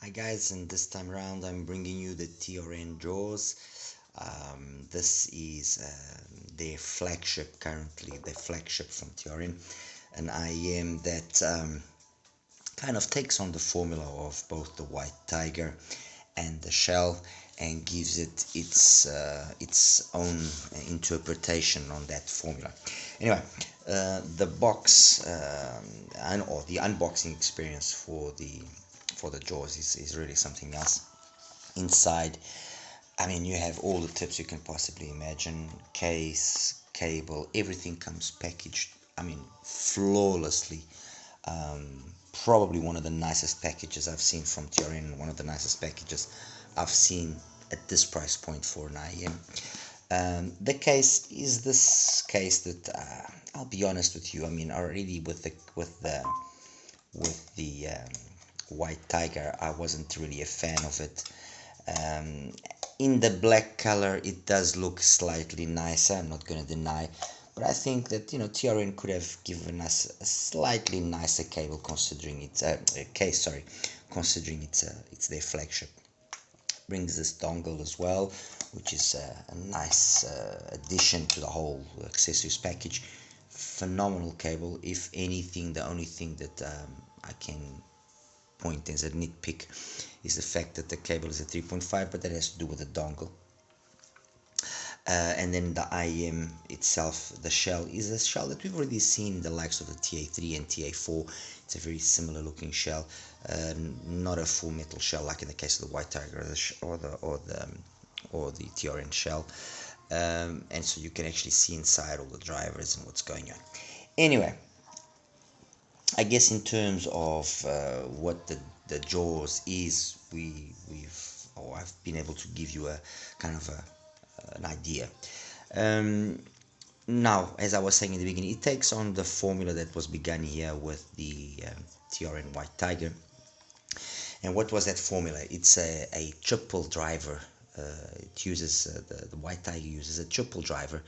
Hi guys, and this time around I'm bringing you the TRN Jaws. This is their flagship currently, the flagship from TRN, an IEM that kind of takes on the formula of both the White Tiger and the Shell and gives it its own interpretation on that formula. Anyway, the box or the unboxing experience for the Jaws is really something else. Inside, I mean, you have all the tips you can possibly imagine: case, cable, everything comes packaged, I mean, flawlessly. Probably one of the nicest packages I've seen from TRN, one of the nicest packages I've seen at this price point for an IEM. The case is this case that I'll be honest with you. I mean, already with the White Tiger, I wasn't really a fan of it. In the black color, it does look slightly nicer, I'm not going to deny, but I think that, you know, TRN could have given us a slightly nicer cable, considering it's case, sorry, considering it's their flagship. Brings this dongle as well, which is a nice addition to the whole accessories package. Phenomenal cable. If anything, the only thing that I can point as a nitpick is the fact that the cable is a 3.5, but that has to do with the dongle. And then the IEM itself, the shell, is a shell that we've already seen the likes of the TA3 and TA4. It's a very similar looking shell, not a full metal shell like in the case of the White Tiger or the TRN shell. And so you can actually see inside all the drivers and what's going on. Anyway, I guess in terms of what the Jaws is, I've been able to give you a kind of an idea. Now, as I was saying in the beginning, it takes on the formula that was begun here with the TRN White Tiger. And what was that formula? It's a triple driver. It uses the White Tiger uses a triple driver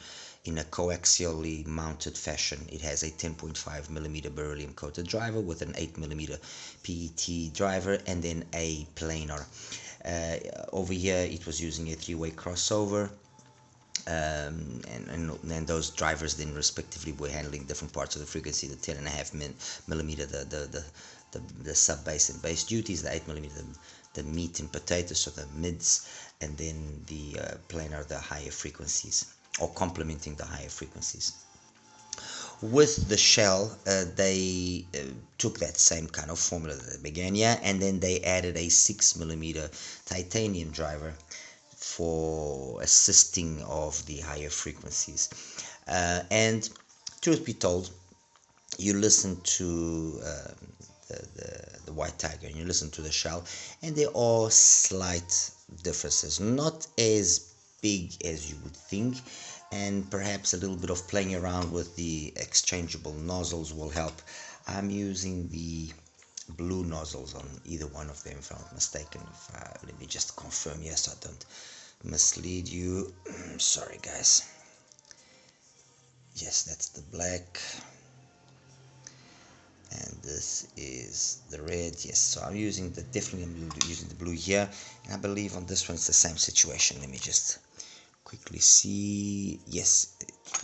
in a coaxially mounted fashion. It has a 10.5mm beryllium coated driver with an 8mm PET driver and then a planar. Over here it was using a three-way crossover, and those drivers then respectively were handling different parts of the frequency: the 10.5mm, the sub bass and bass duties, the 8mm, the meat and potatoes, so the mids, and then the planar, the higher frequencies, or complementing the higher frequencies. With the shell, they took that same kind of formula that they began here, and then they added a 6mm titanium driver for assisting of the higher frequencies. And truth be told, you listen to the White Tiger and you listen to the shell, and there are slight differences, not as big as you would think, and perhaps a little bit of playing around with the exchangeable nozzles will help. I'm using the blue nozzles on either one of them, if I'm not mistaken. Let me just confirm here so I don't mislead you. Sorry guys. Yes, that's the black, and this is the red. Yes, so I'm using using the blue here, and I believe on this one it's the same situation. Let me just quickly see. Yes,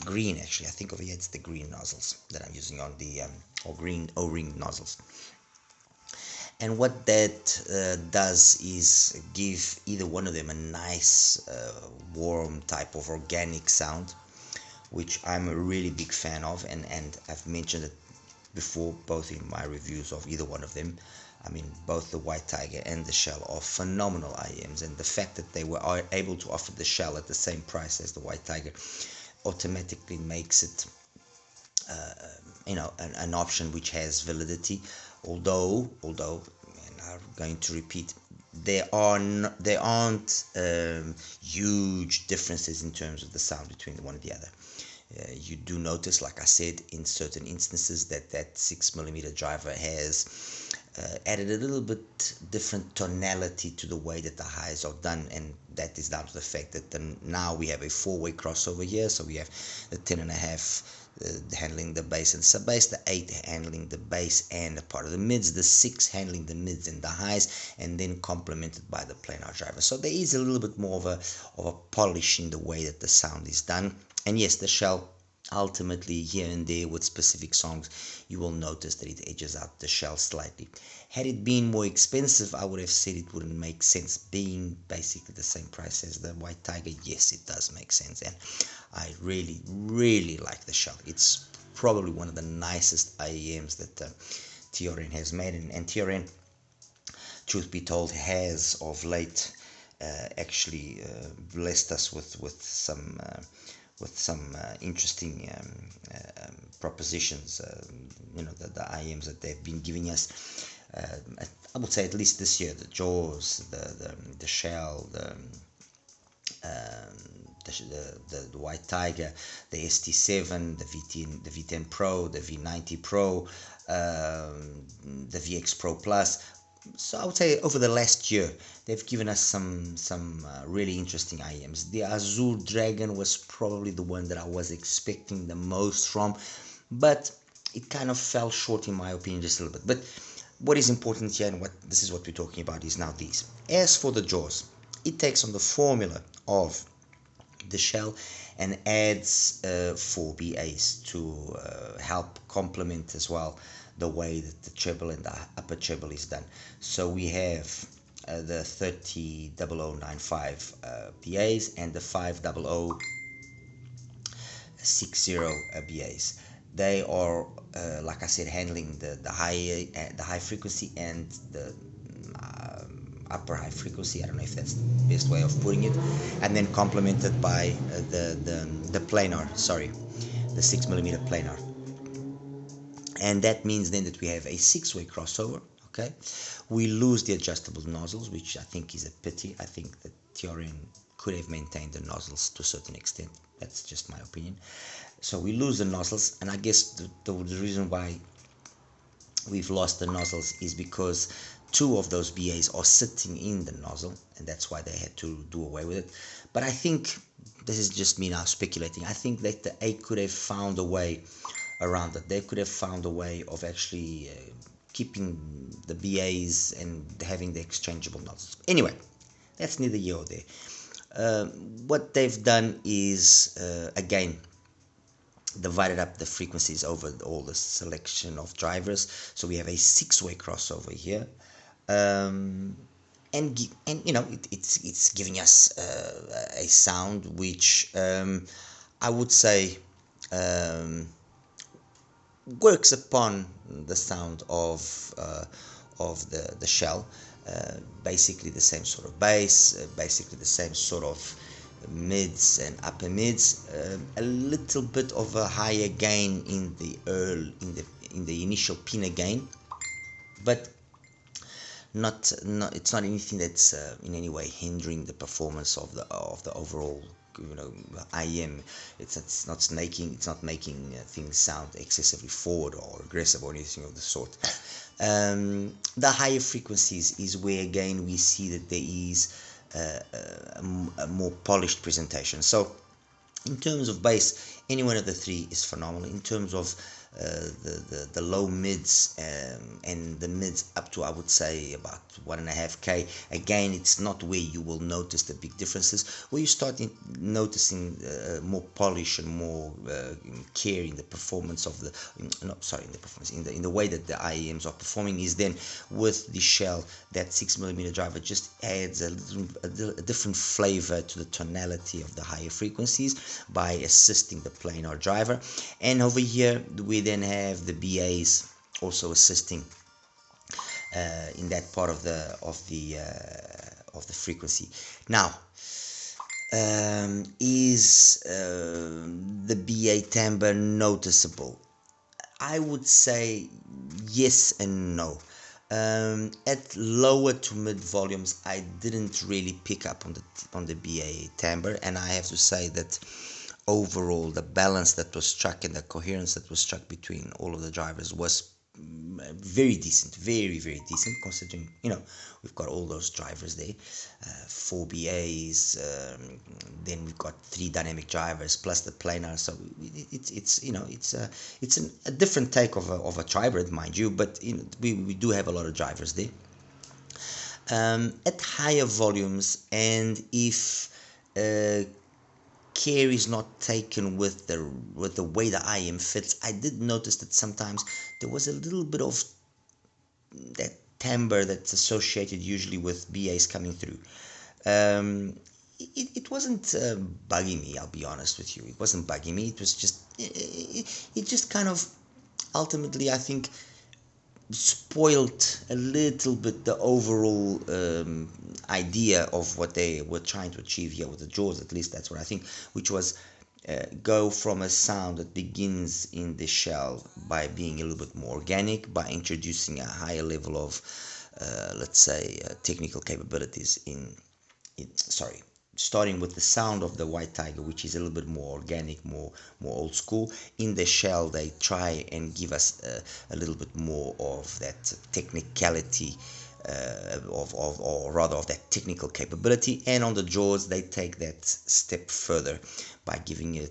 green actually. I think over here it's the green nozzles that I'm using on the or green O-ring nozzles. And what that does is give either one of them a nice warm type of organic sound, which I'm a really big fan of, and I've mentioned it before, both in my reviews of either one of them. I mean, both the White Tiger and the Shell are phenomenal IEMs, and the fact that they were able to offer the Shell at the same price as the White Tiger automatically makes it you know, an option which has validity. Although, and I'm going to repeat, there aren't huge differences in terms of the sound between the one and the other. You do notice, like I said, in certain instances that 6mm driver has added a little bit different tonality to the way that the highs are done, and that is down to the fact that now we have a four-way crossover here. So we have the 10.5 handling the bass and sub-bass, the 8 handling the bass and a part of the mids, the 6 handling the mids and the highs, and then complemented by the planar driver. So there is a little bit more of a polish in the way that the sound is done. And yes, the shell, ultimately here and there with specific songs, you will notice that it edges out the shell slightly. Had it been more expensive, I would have said it wouldn't make sense. Being basically the same price as the White Tiger, yes, it does make sense, and I really like the shell. It's probably one of the nicest IEMs that TRN has made, and TRN, truth be told, has of late actually blessed us with some interesting propositions. You know, the IEMs that they've been giving us. I would say at least this year, the Jaws, the Shell, the White Tiger, the ST7, the V10 Pro, the V90 Pro, the VX Pro Plus. So I would say over the last year, they've given us some really interesting IEMs. The Azure Dragon was probably the one that I was expecting the most from, but it kind of fell short in my opinion just a little bit. But what is important here, and this is what we're talking about, is now these. As for the Jaws, it takes on the formula of the shell and adds 4 BAs to help complement as well the way that the treble and the upper treble is done. So we have the 300095 BAs and the 50060 BAs. They are, like I said, handling the high frequency and the upper high frequency. I don't know if that's the best way of putting it, and then complemented by the planar, sorry, the 6mm planar. And that means then that we have a 6-way crossover. Okay, we lose the adjustable nozzles, which I think is a pity. I think that TRN could have maintained the nozzles to a certain extent. That's just my opinion. So we lose the nozzles, and I guess the reason why we've lost the nozzles is because 2 of those BAs are sitting in the nozzle, and that's why they had to do away with it. But I think, this is just me now speculating, I think that the A could have found a way around it. They could have found a way of actually keeping the BAs and having the exchangeable nozzles. Anyway, that's neither here or there. What they've done is, again, divided up the frequencies over all the selection of drivers. So we have a 6-way crossover here, and you know, it's giving us a sound which I would say works upon the sound of the shell. Basically the same sort of bass, basically the same sort of mids and upper mids, a little bit of a higher gain in the initial pinna gain, but it's not anything that's in any way hindering the performance of the overall, you know, IEM. It's not making things sound excessively forward or aggressive or anything of the sort. The higher frequencies is where again we see that there is a more polished presentation. So in terms of bass, any one of the 3 is phenomenal. In terms of the low mids and the mids up to, I would say, about 1.5K, again, it's not where you will notice the big differences. Where you start noticing more polish and more care in the performance of the in the way that the IEMs are performing is then with the shell. That 6mm driver just adds a different flavor to the tonality of the higher frequencies by assisting the planar driver. And over here we then have the BAs also assisting in that part of the frequency. Now, is the BA timbre noticeable? I would say yes and no. At lower to mid volumes, I didn't really pick up on the BA timbre, and I have to say that overall the balance that was struck and the coherence that was struck between all of the drivers was very decent, very decent, considering, you know, we've got all those drivers there, 4 BAs, then we've got 3 dynamic drivers plus the planar. So it's you know, it's a different take of a Tribrid, mind you, but you know, we do have a lot of drivers there. At higher volumes, and if care is not taken with the way the IM fits, I did notice that sometimes there was a little bit of that timbre that's associated usually with BAs coming through. It wasn't bugging me, I'll be honest with you. It wasn't bugging me. It was just it just kind of ultimately, I think, spoiled a little bit the overall idea of what they were trying to achieve here with the Jaws. At least that's what I think, which was go from a sound that begins in the shell by being a little bit more organic, by introducing a higher level of let's say technical capabilities starting with the sound of the White Tiger, which is a little bit more organic, more old school. In the shell, they try and give us a little bit more of that technicality, or rather of that technical capability. And on the Jaws, they take that step further by giving us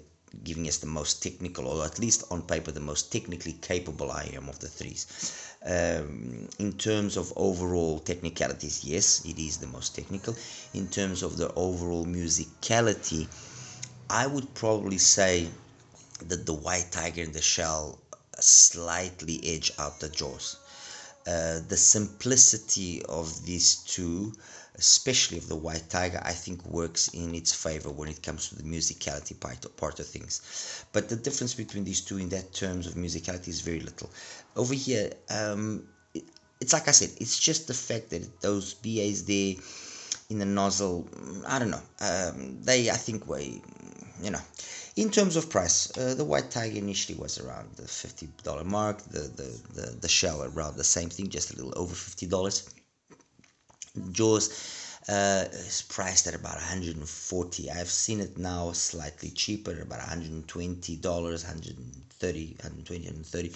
the most technical, or at least on paper the most technically capable IM of the threes. In terms of overall technicalities, yes, it is the most technical. In terms of the overall musicality, I would probably say that the White Tiger and the Shell slightly edge out the Jaws. The simplicity of these two, especially of the White Tiger, I think works in its favor when it comes to the musicality part of things. But the difference between these two in that terms of musicality is very little. Over here, it's like I said, it's just the fact that those BAs there in the nozzle, I don't know, I think way, you know. In terms of price, the White Tiger initially was around the $50 mark, the Shell around the same thing, just a little over $50. Jaws is priced at about $140. I've seen it now slightly cheaper, about $120, $130.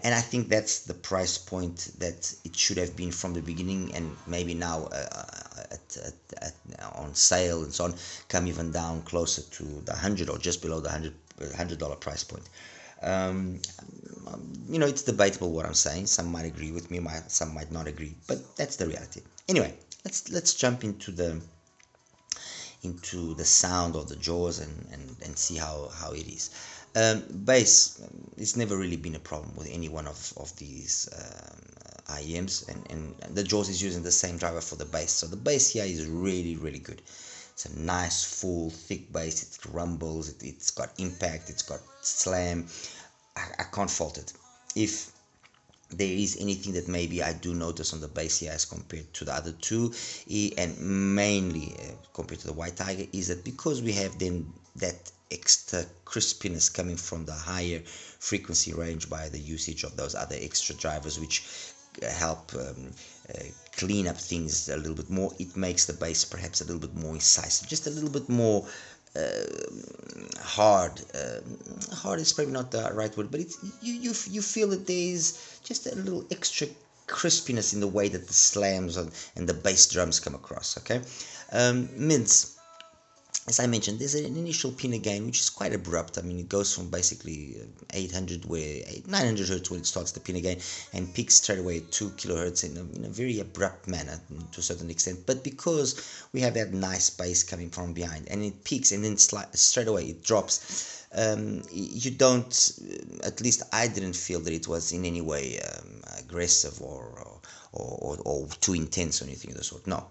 And I think that's the price point that it should have been from the beginning, and maybe now on sale and so on, come even down closer to the 100 or just below the $100 price point. You know, it's debatable what I'm saying. Some might agree with me, some might not agree, but that's the reality. Anyway, let's jump into the sound of the Jaws and see how it is. Bass, it's never really been a problem with any one of these IEMs, and the Jaws is using the same driver for the bass, so the bass here is really good. It's a nice full thick bass. It rumbles, it's got impact, it's got slam. I can't fault it. If there is anything that maybe I do notice on the bass here as compared to the other two, and mainly compared to the White Tiger, is that because we have then that extra crispiness coming from the higher frequency range by the usage of those other extra drivers, which help clean up things a little bit more, it makes the bass perhaps a little bit more incisive, just a little bit more hard. Hard is probably not the right word, but it's you feel that there's just a little extra crispiness in the way that the slams and the bass drums come across. Okay, mids. As I mentioned, there's an initial pinna gain which is quite abrupt. I mean, it goes from basically 900 Hz where it starts the pinna gain, and peaks straight away at 2 kHz in a very abrupt manner to a certain extent. But because we have that nice bass coming from behind, and it peaks and then straight away it drops, you don't, at least I didn't feel that it was in any way aggressive or too intense or anything of the sort. No,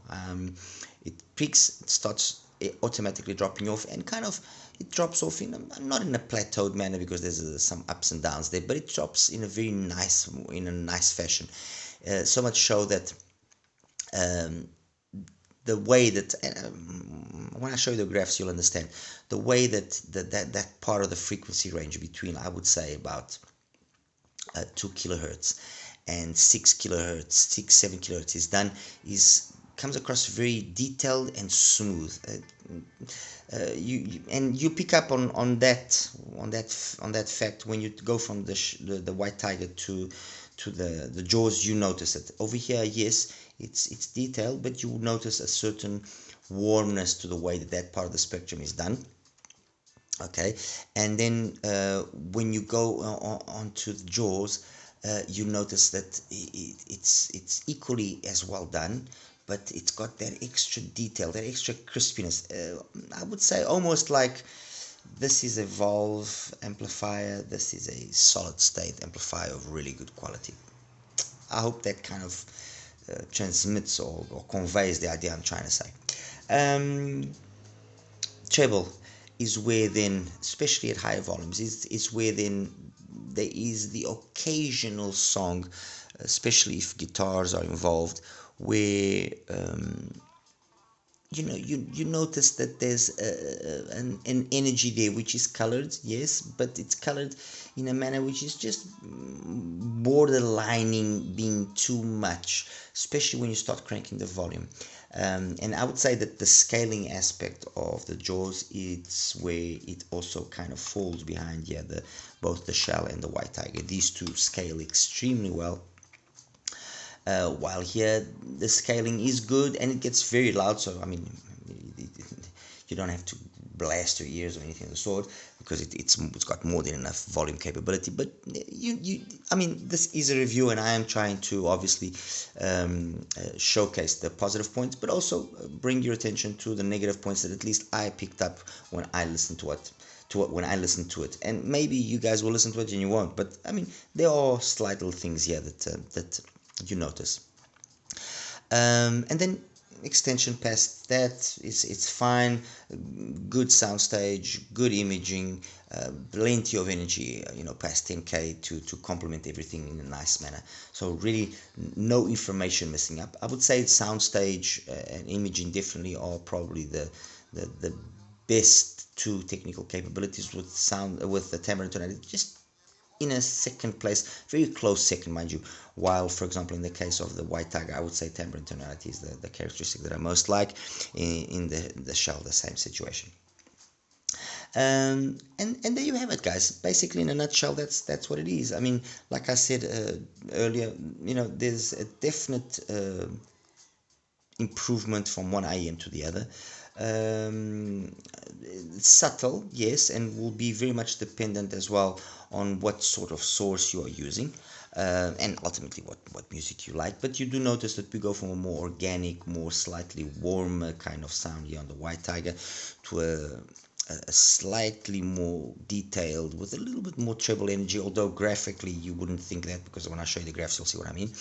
it peaks, it starts automatically dropping off, and kind of it drops off not in a plateaued manner, because there's some ups and downs there, but it drops in a very nice fashion, so much so that the way that when I show you the graphs you'll understand the way that that part of the frequency range between, I would say, about 2 kilohertz and 6 kilohertz, 7 kilohertz is done, comes across very detailed and smooth. You pick up on that fact when you go from the White Tiger to to the jaws, you notice it. Over here, yes, it's detailed, but you will notice a certain warmness to the way that that part of the spectrum is done. Okay, and then when you go onto the jaws, you notice that it's equally as well done, but it's got that extra detail, that extra crispiness. I would say almost like this is a valve amplifier, this is a solid state amplifier of really good quality. I hope that kind of transmits or conveys the idea I'm trying to say. Treble is where then, especially at higher volumes, is where then there is the occasional song, especially if guitars are involved, where you notice that there's an energy there which is colored, yes, but it's colored in a manner which is just borderlining being too much, especially when you start cranking the volume. And I would say that the scaling aspect of the jaws, it's where it also kind of falls behind both the shell and the white tiger. These two scale extremely well. While here the scaling is good and it gets very loud, so I mean you don't have to blast your ears or anything of the sort, because it's got more than enough volume capability. But I mean, this is a review and I am trying to obviously showcase the positive points, but also bring your attention to the negative points that at least I picked up when I listened to it. And maybe you guys will listen to it and you won't, but I mean, there are slight little things here that you notice. And then extension past that, it's fine. Good soundstage, good imaging, plenty of energy, past 10K to complement everything in a nice manner. So really no information missing up. I would say soundstage and imaging definitely are probably the best two technical capabilities with the timbre and tonality. Just in a second place, very close second, mind you, while for example in the case of the white tiger, I would say timbre and tonality is the characteristic that I most like. In the shell, the same situation. And there you have it, guys. Basically, in a nutshell, that's what it is. I mean, like I said earlier, there's a definite improvement from one IEM to the other. Subtle, yes, and will be very much dependent as well on what sort of source you are using, and ultimately what music you like. But you do notice that we go from a more organic, more slightly warmer kind of sound here on the white tiger to a slightly more detailed with a little bit more treble energy, although graphically you wouldn't think that, because when I show you the graphs you'll see what I mean.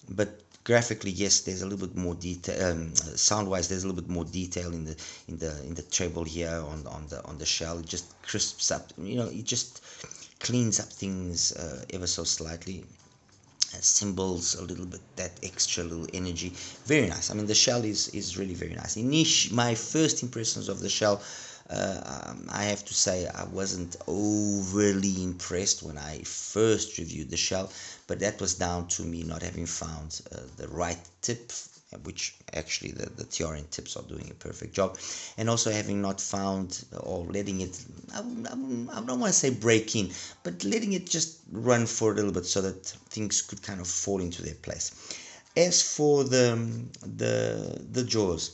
But graphically, yes, there's a little bit more detail. Sound-wise, there's a little bit more detail in the treble here on the shell. It just crisps up, it just cleans up things ever so slightly. Cymbals, a little bit, that extra little energy, very nice. I mean, the shell is really very nice. My first impressions of the shell, I have to say I wasn't overly impressed when I first reviewed the shell, but that was down to me not having found the right tip, which actually the TRN tips are doing a perfect job, and also having not found or letting it, I don't want to say break in, but letting it just run for a little bit so that things could kind of fall into their place. As for the jaws,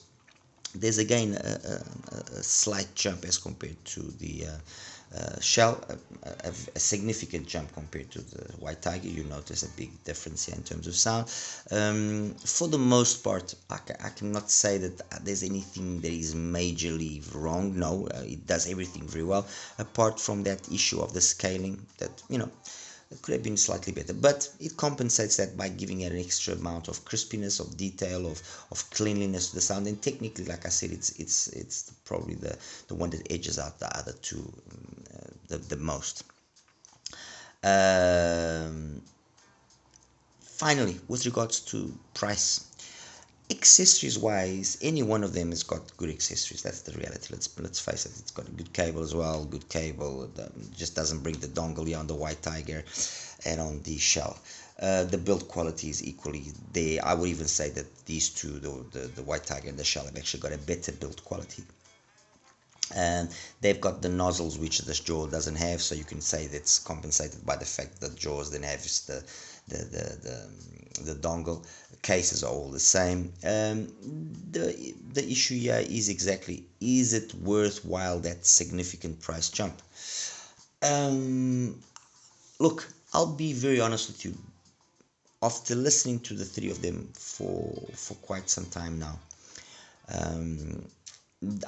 there's again a slight jump as compared to the shell, a significant jump compared to the white tiger. You notice a big difference here in terms of sound. For the most part, I cannot say that there's anything that is majorly wrong. No, it does everything very well, apart from that issue of the scaling that, it could have been slightly better, but it compensates that by giving it an extra amount of crispiness, of detail, of cleanliness to the sound. And technically, like I said, it's probably the one that edges out the other two the most. Finally, with regards to price, accessories wise, any one of them has got good accessories. That's the reality. Let's face it. It's got a good cable as well. Good cable. It just doesn't bring the dongle here on the white tiger and on the shell. The build quality is equally there. I would even say that these two, the white tiger and the shell, have actually got a better build quality. And they've got the nozzles which the jaw doesn't have, so you can say that's compensated by the fact that jaws then have the dongle. Cases are all the same. The issue here is exactly, is it worthwhile that significant price jump? Look, I'll be very honest with you. After listening to the three of them for quite some time now,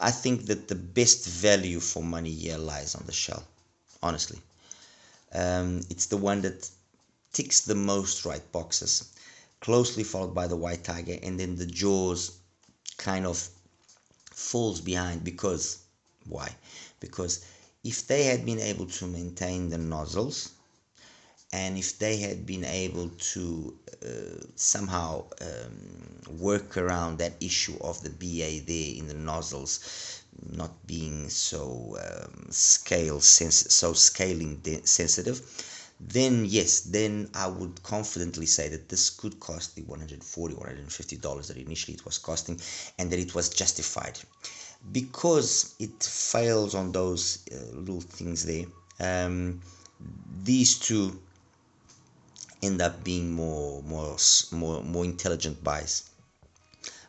I think that the best value for money here lies on the shell. Honestly, it's the one that ticks the most right boxes, closely followed by the white tiger, and then the jaws kind of falls behind. Because why? Because if they had been able to maintain the nozzles, and if they had been able to somehow work around that issue of the BA there in the nozzles not being so scaling sensitive, then yes, then I would confidently say that this could cost the $140, $150 that initially it was costing, and that it was justified. Because it fails on those little things there, these two end up being more intelligent buys.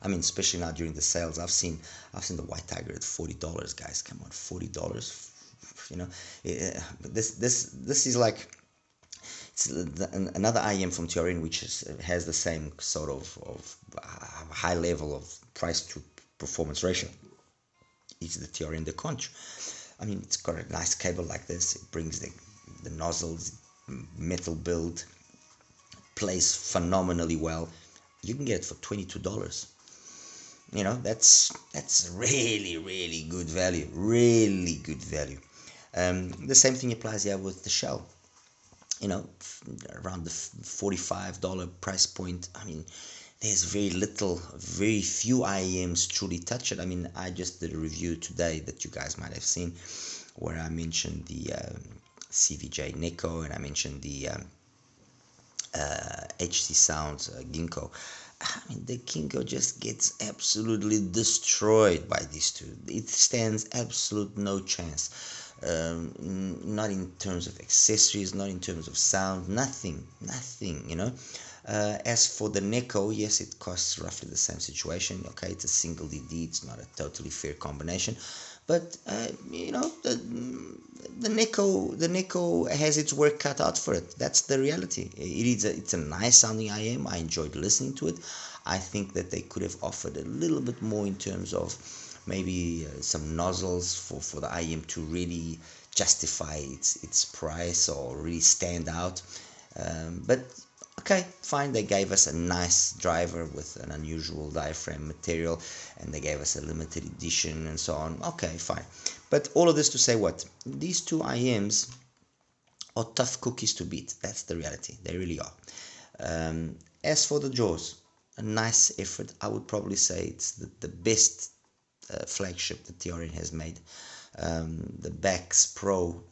I mean, especially now during the sales, I've seen the white tiger at $40, guys. Come on, $40. You know, this is like, it's another IM from TRN which has the same sort of high level of price to performance ratio. It's the TRN the Conch. I mean, it's got a nice cable like this. It brings the nozzles, metal build, plays phenomenally well. You can get it for $22. You know, that's really good value. Really good value. The same thing applies here with the shell. You know, around the $45 price point. I mean, there's very few IEMs truly touch it. I mean, I just did a review today that you guys might have seen, where I mentioned the CVJ Neko, and I mentioned the HC Sounds Ginkgo. I mean, the Ginkgo just gets absolutely destroyed by these two. It stands absolute no chance. Not in terms of accessories, not in terms of sound, nothing, you know. As for the Neko, yes, it costs roughly the same situation. Okay, it's a single DD, it's not a totally fair combination, but you know, the Neko has its work cut out for it. That's the reality. It's a nice sounding IM. I enjoyed listening to it. I think that they could have offered a little bit more in terms of maybe some nozzles for the IM to really justify its price or really stand out. But okay, fine, they gave us a nice driver with an unusual diaphragm material, and they gave us a limited edition and so on. Okay, fine. But all of this to say what? These two IMs are tough cookies to beat. That's the reality. They really are. As for the jaws, a nice effort. I would probably say it's the best flagship that TRN has made. The Bax Pro,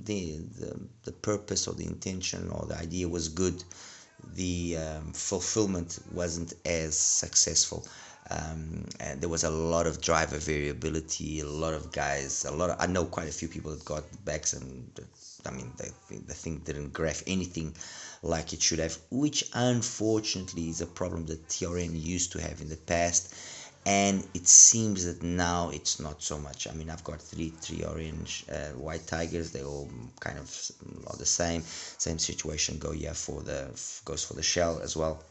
the purpose or the intention or the idea was good. The fulfillment wasn't as successful, and there was a lot of driver variability. A lot of guys, I know quite a few people that got Bax, and I mean the thing didn't graph anything like it should have, which unfortunately is a problem that TRN used to have in the past. And it seems that now it's not so much. I mean, I've got three orange white tigers. They all kind of are the same situation. Goes for the shell as well.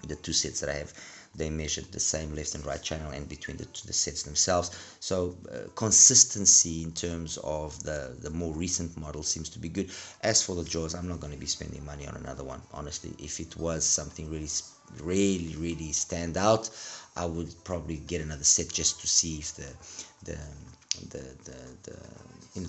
The two sets that I have, they measured the same left and right channel, and between the sets themselves. So consistency in terms of the more recent model seems to be good. As for the jaws, I'm not going to be spending money on another one, honestly. If it was something really stand out, I would probably get another set just to see if the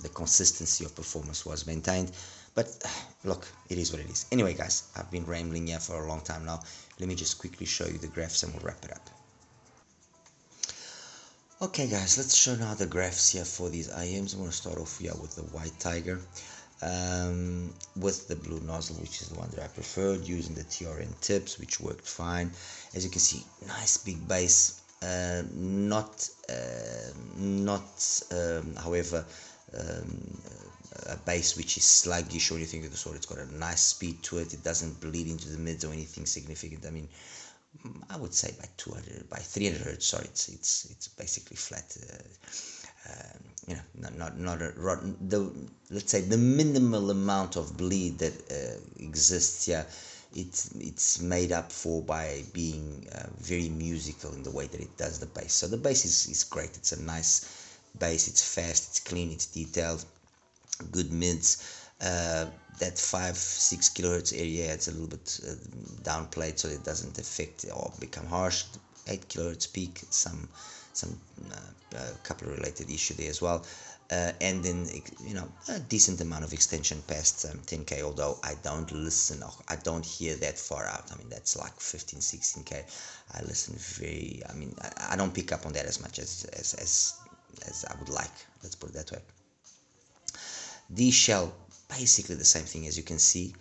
consistency of performance was maintained. But look, it is what it is. Anyway, guys, I've been rambling here for a long time now. Let me just quickly show you the graphs and we'll wrap it up. Okay, guys, let's show now the graphs here for these IMs. I'm going to start off here with the white tiger, with the blue nozzle, which is the one that I preferred, using the TRN tips, which worked fine. As you can see, nice big bass, however, a bass which is sluggish or anything of the sort. It's got a nice speed to it. It doesn't bleed into the mids or anything significant. I mean, I would say by 300 hertz. Sorry, it's basically flat. You know, not a let's say the minimal amount of bleed that exists here. It's made up for by being very musical in the way that it does the bass. So the bass is great. It's a nice bass. It's fast. It's clean. It's detailed. Good mids. That 5-6 kilohertz area, it's a little bit downplayed so it doesn't affect or become harsh. 8 kilohertz peak, some couple of related issue there as well, and then you know, a decent amount of extension past 10k, although I don't listen, I don't hear that far out. I mean, that's like 15-16k. I listen very, I mean, I don't pick up on that as much as I would like, let's put it that way. The shell, basically the same thing, as you can see,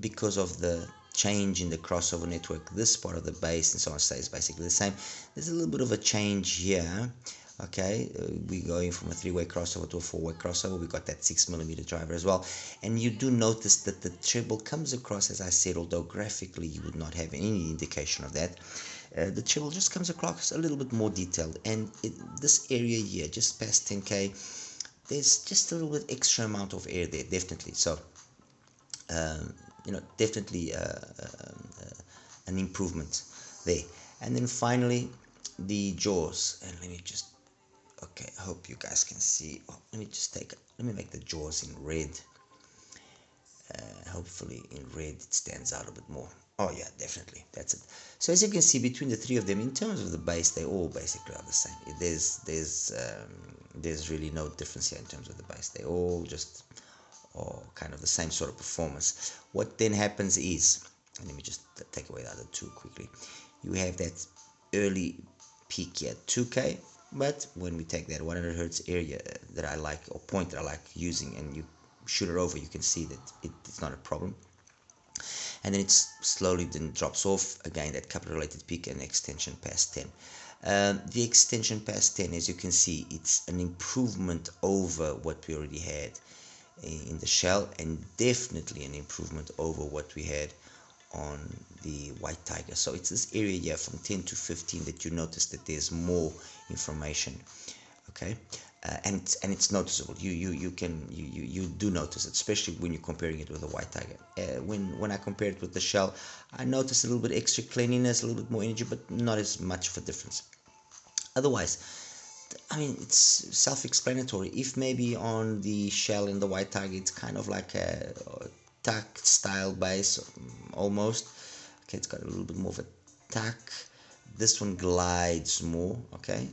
because of the change in the crossover network. This part of the bass and so on stays basically the same. There's a little bit of a change here. Okay, we're going from a 3-way crossover to a 4-way crossover. We got that 6mm driver as well, and you do notice that the treble comes across, as I said, although graphically you would not have any indication of that. The treble just comes across a little bit more detailed, and this area here, just past 10k, there's just a little bit extra amount of air there, definitely. So, you know, definitely an improvement there. And then finally, the jaws. And let me just, okay, I hope you guys can see. Oh, let me make the jaws in red. Hopefully in red it stands out a bit more. Oh yeah, definitely, that's it. So as you can see, between the three of them, in terms of the bass, they all basically are the same. There's really no difference here in terms of the bass. They all just are kind of the same sort of performance. What then happens is, and let me just take away the other two quickly. You have that early peak here, 2K, but when we take that 100 hertz area that I like, or point that I like using, and you shoot it over, you can see that it's not a problem. And then it's slowly then drops off again, that couple related peak and extension past 10. The extension past 10, as you can see, it's an improvement over what we already had in the shell, and definitely an improvement over what we had on the White Tiger. So it's this area here from 10 to 15 that you notice that there's more information. Okay, and it's noticeable. You do notice it, especially when you're comparing it with the White Tiger. When I compare it with the shell, I notice a little bit extra cleanliness, a little bit more energy, but not as much of a difference. Otherwise, I mean, it's self-explanatory. If maybe on the shell and the White Tiger, it's kind of like a tack style bass, almost. Okay, it's got a little bit more of a tack. This one glides more, okay,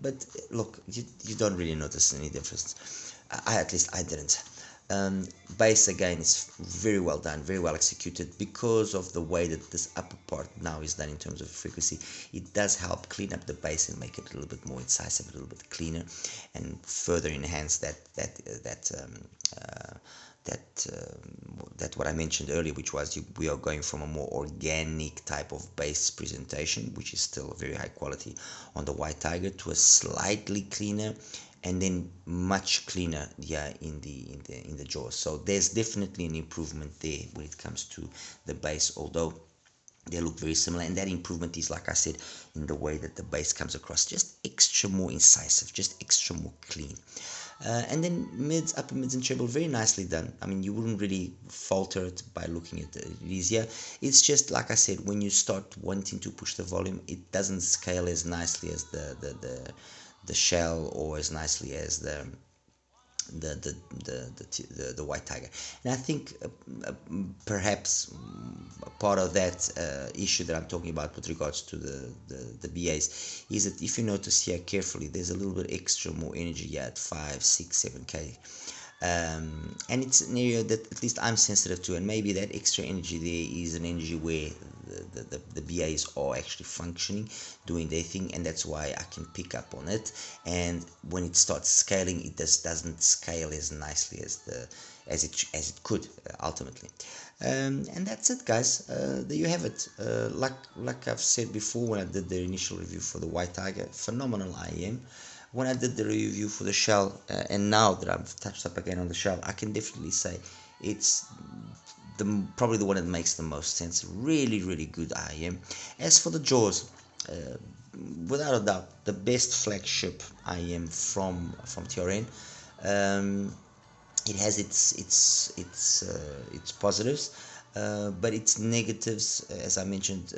but look, you don't really notice any difference. At least I didn't. Bass again is very well done, very well executed, because of the way that this upper part now is done in terms of frequency. It does help clean up the bass and make it a little bit more incisive, a little bit cleaner, and further enhance that what I mentioned earlier, which was we are going from a more organic type of bass presentation, which is still very high quality on the White Tiger, to a slightly cleaner and then much cleaner, yeah, in the jaws. So there's definitely an improvement there when it comes to the bass, although they look very similar, and that improvement is, like I said, in the way that the bass comes across, just extra more incisive, just extra more clean. And then mids, upper mids and treble, very nicely done. I mean, you wouldn't really falter it by looking at it easier. It's just, like I said, when you start wanting to push the volume, it doesn't scale as nicely as the shell, or as nicely as the White Tiger. And I think perhaps part of that issue that I'm talking about with regards to the BAs is that if you notice here carefully, there's a little bit extra more energy here at 5, 6, 7K. And it's an area that at least I'm sensitive to, and maybe that extra energy there is an energy where the BAs are actually functioning, doing their thing, and that's why I can pick up on it. And when it starts scaling, it doesn't scale as nicely as it could ultimately. And that's it, guys. There you have it. Like I've said before when I did the initial review for the White Tiger, phenomenal IEM. when I did the review for the shell, and now that I've touched up again on the shell, I can definitely say it's probably the one that makes the most sense. Really, really good IEM. As for the jaws, without a doubt, the best flagship IEM from TRN. It has its positives, but its negatives, as I mentioned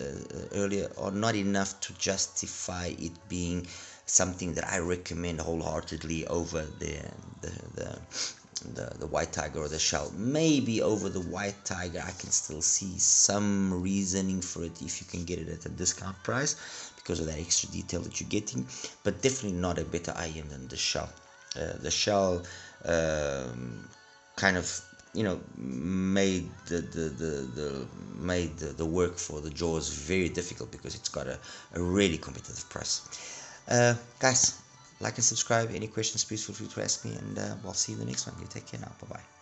earlier, are not enough to justify it being something that I recommend wholeheartedly over the white tiger or the shell. Maybe over the white tiger I can still see some reasoning for it if you can get it at a discount price because of that extra detail that you're getting, but definitely not a better IEM than the shell. The shell kind of, you know, made the work for the jaws very difficult because it's got a really competitive price. Guys, like and subscribe. Any questions, please feel free to ask me, and I'll see you in the next one. You take care now. Bye bye.